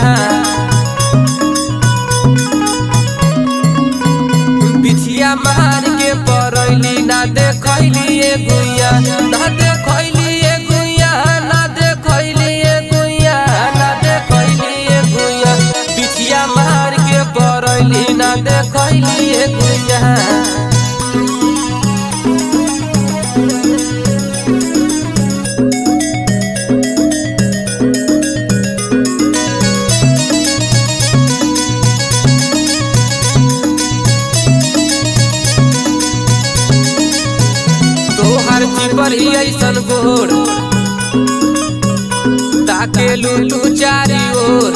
गुइया बिछिया मार के परैली ना देखैली ए गुइया ना देखैली ए गुइया ना देखैली ए गुइया ना देखैली ए गुइया बिछिया मार के परैली ना देखैली ए गुइया तोहर चिपर ही ऐसन गोर ताके लू चारी ओर